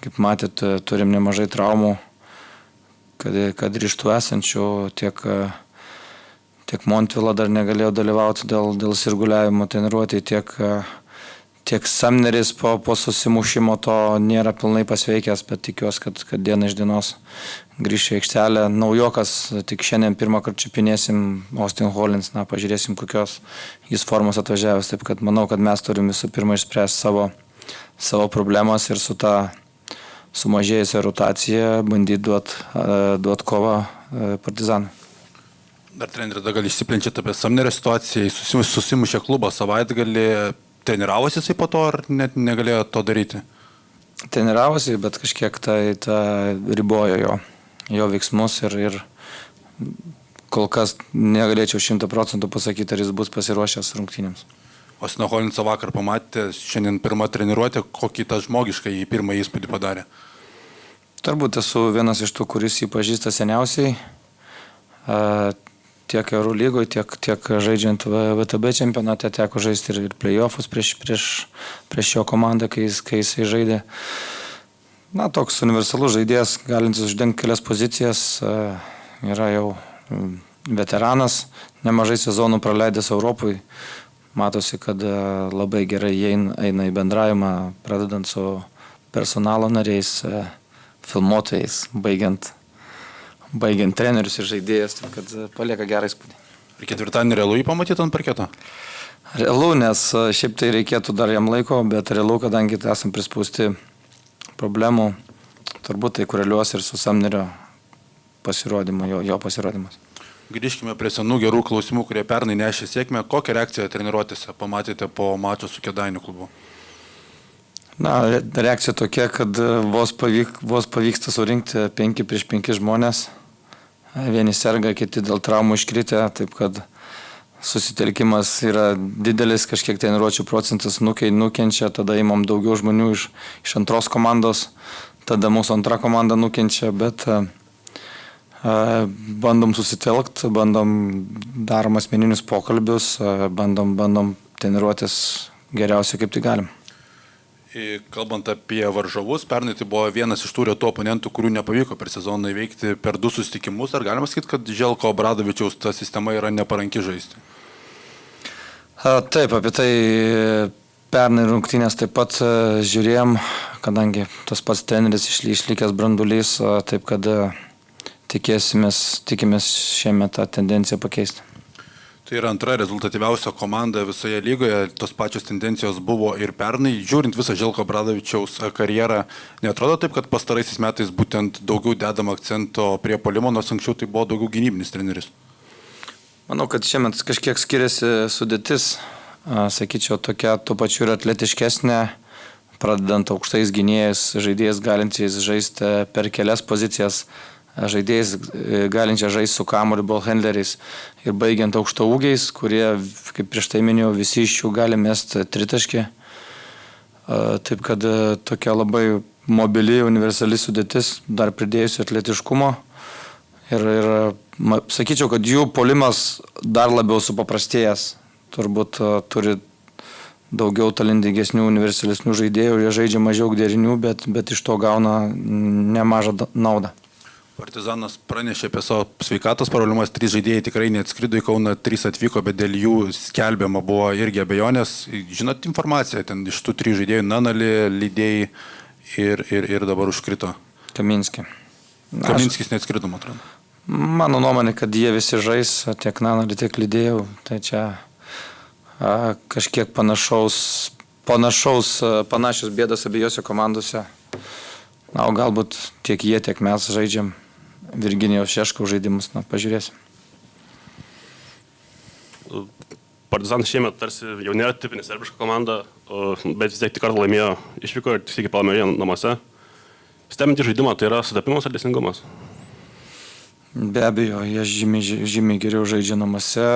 kaip matėt, turim nemažai traumų, kad iš tų esančių tiek Montvila dar negalėjo dalyvauti dėl sirguliavimo treniruotėje, tiek Samneris po susimušimo to nėra pilnai pasveikęs, bet tikiuosi, kad diena iš dienos grįš į aikštelę. Naujokas, tik šiandien pirmą kartą čiupinėsim Austin Hollins, pažiūrėsim, kokios jis formos atvažiavęs. Taip kad manau, kad mes turim visų pirma išspręsti savo problemas ir su ta sumažėjusią rotaciją bandyti duot kovą Partizanui. Dar treneris, gal išsiplenčiate apie Samnerio situaciją, susimušė klubą savaitgalį, treniravosi jisai po to ar net negalėjo to daryti? Treniravosi, bet kažkiek ta ribojo jo veiksmus ir kol kas negalėčiau 100% pasakyti, ar jis bus pasiruošęs rungtynėms. Austin Hollinsą vakar pamatėte, šiandien pirmą treniruotę, kokį tą žmogišką į pirmą įspūdį padarė? Turbūt esu vienas iš tų, kuris jį pažįsta seniausiai, tiek Eurolygoje, tiek žaidžiant VTB čempionate, teko žaisti ir playoffus prieš jo komandą, kai jisai žaidė. Toks universalus žaidėjas, galintis uždengti kelias pozicijas, yra jau veteranas, nemažai sezonų praleidęs Europoje. Matosi, kad labai gerai eina į bendravimą, pradedant su personalo nariais, filmuotojais, baigiant trenerius ir žaidėjus, taip kad palieka gerą įspūdį. Ir ketvirtadienį realu jį pamatyti ant parketo? Realu, nes šiaip tai reikėtų dar jam laiko, bet realu, kadangi esam prispausti problemų, turbūt tai koreliuos ir su Samnerio pasirodymu, jo pasirodymas. Grįžkime prie senų gerų klausimų, kurie pernai nešė sėkmę. Kokią reakciją treniruotėse pamatėte po mačo su Kėdainių klubu? Reakcija tokia, kad vos pavyksta surinkti 5 prieš 5 žmonės. Vieni serga, kiti dėl traumų iškritę, taip kad susitelkimas yra didelis, kažkiek treniruočių procentas nukenčia, tada imam daugiau žmonių iš antros komandos, tada mūsų antra komanda nukenčia, bet bandom susitelkti, darom asmeninius pokalbius, bandom treniruotis geriausiai kaip tai galim. Kalbant apie varžovus, pernai tai buvo vienas iš tų retų oponentų, kurių nepavyko per sezoną įveikti per 2 susitikimus. Ar galima sakyti, kad Željko Obradovičiaus ta sistema yra neparanki žaisti? Taip, apie tai pernai rungtynės taip pat žiūrėjom, kadangi tas pats treneris išlikęs brandulys, taip kad tikimės šiemet tą tendenciją pakeisti. Tai yra antra rezultatyviausia komanda visoje lygoje, tos pačios tendencijos buvo ir pernai. Žiūrint visą Željko Obradovičiaus karjerą, neatrodo taip, kad pastaraisiais metais būtent daugiau dedama akcento prie puolimo, nors anksčiau tai buvo daugiau gynybinis treneris? Manau, kad šiemet kažkiek skiriasi sudėtis, sakyčiau, tokia tuo pačiu ir atletiškesnė, pradedant aukštais gynėjais, žaidėjais galinčiais žaisti per kelias pozicijas, žaidėjais galinčią žaisti su kamuoliu ballhandleriais ir baigiant aukštaūgiais, kurie, kaip prieš tai minėjau, visi iš jų gali mesti tritaškį. Taip kad tokia labai mobili, universali sudėtis, dar pridėjusi atletiškumo. Ir sakyčiau, kad jų puolimas dar labiau supaprastėjęs. Turbūt turi daugiau talentingesnių, universalesnių žaidėjų, jie žaidžia mažiau derinių, bet iš to gauna nemažą naudą. Partizanas pranešė apie savo sveikatos problemas, 3 žaidėjai tikrai neatskrido į Kauną, 3 atvyko, bet dėl jų skelbiama buvo irgi abejonės. Žinot informaciją, ten iš tų 3 žaidėjų Nanali, Lydėjai ir dabar užkrito. Kaminskis neatskrido, man atrodo. Mano nuomonė, kad jie visi žais, tiek Nanali, tiek Lydėjų, tai čia kažkiek panašios bėdos abiejose komandose. O galbūt tiek jie, tiek mes žaidžiam Virginijaus Šeškaus žaidimus, pažiūrėsim. Partizanas šiemet tarsi jau nėra tipinė serbiška komanda, bet vis tiek tik kartą laimėjo išvyko ir tik pralaimėjo namuose. Stebinti žaidimą, tai yra sutapimas ar dėsningumas? Be abejo, jie žymiai geriau žaidžia namuose,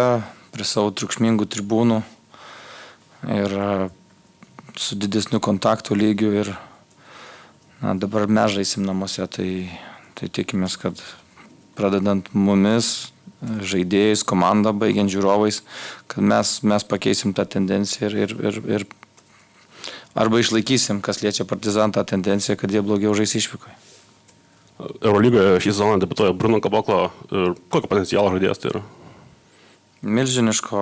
prie savo triukšmingų tribūnų ir su didesniu kontaktų lygiu ir dabar mes žaisim namuose, tai tikimės, kad pradedant mumis, žaidėjais, komanda, baigiant žiūrovais, kad mes pakeisim tą tendenciją ir arba išlaikysim, kas liečia Partizan tą tendenciją, kad jie blogiau žais išvykoje. Eurolygoje šį sezoną debutuoja Bruno Kaboklo ir kokio potencialo žaidėjas tai yra? Milžiniško,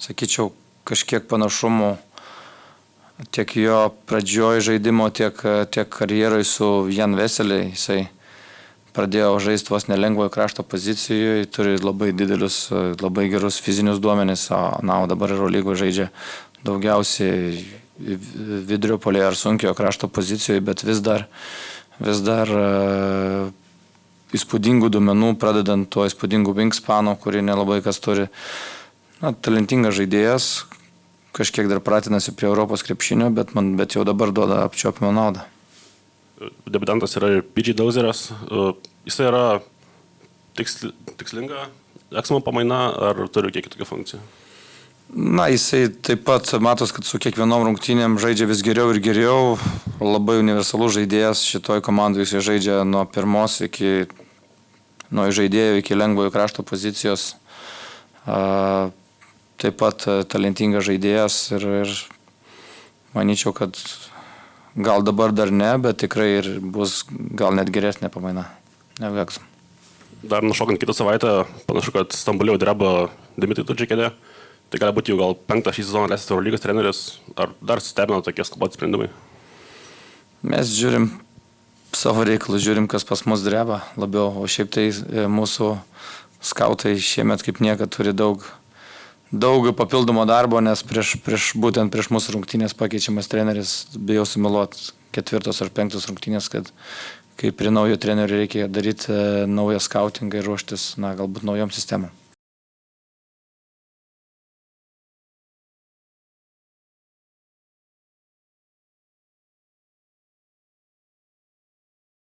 sakyčiau, kažkiek panašumų tiek jo pradžioj žaidimo, tiek karjeroj su Jan Veselė. Jisai pradėjo žaisti vos nelengvojo krašto pozicijoje, turi labai didelius, labai gerus fizinius duomenis, o dabar Eurolygoje žaidžia daugiausiai vidurio puolėjo ar sunkiojo krašto pozicijoje, bet vis dar įspūdingų duomenų, pradedant tuo įspūdingų Wingspanu, kurį nelabai kas turi. Talentingas žaidėjas, kažkiek dar pratinasi prie Europos krepšinio, bet jau dabar duoda apčiuopimą naudą. Debutantas yra ir PG Dauzeras. Jis yra tikslinga Eksmo pamaina ar turi kiek kitokią funkciją? Jisai taip pat matos, kad su kiekvienom rungtynėm žaidžia vis geriau ir geriau. Labai universalus žaidėjas šitoj komandai, jisai žaidžia nuo pirmos nuo žaidėjo iki lengvojo krašto pozicijos. Taip pat talentingas žaidėjas ir manyčiau, kad gal dabar dar ne, bet tikrai ir bus gal net geresnė pamaina negu Eksmo. Dar nušokant kitą savaitę, panašu, kad Stambule jau dreba Dimitri Tudžikėdė. Tai gali būti jau gal 5 šį sezoną leistas Eurolygos treneris, ar dar stebina tokie skuboti sprendimai? Mes žiūrim savo reikalus, žiūrim, kas pas mus dreba labiau, o šiaip tai mūsų skautai šiemet kaip niekad turi daug papildomo darbo, nes būtent prieš mūsų rungtynės pakeičiamas treneris, bijau sumeluoti, 4 ar 5 rungtynės, kad kai prie naujo trenerių reikia daryti naują skautingą ir ruoštis, galbūt naujom sistemom.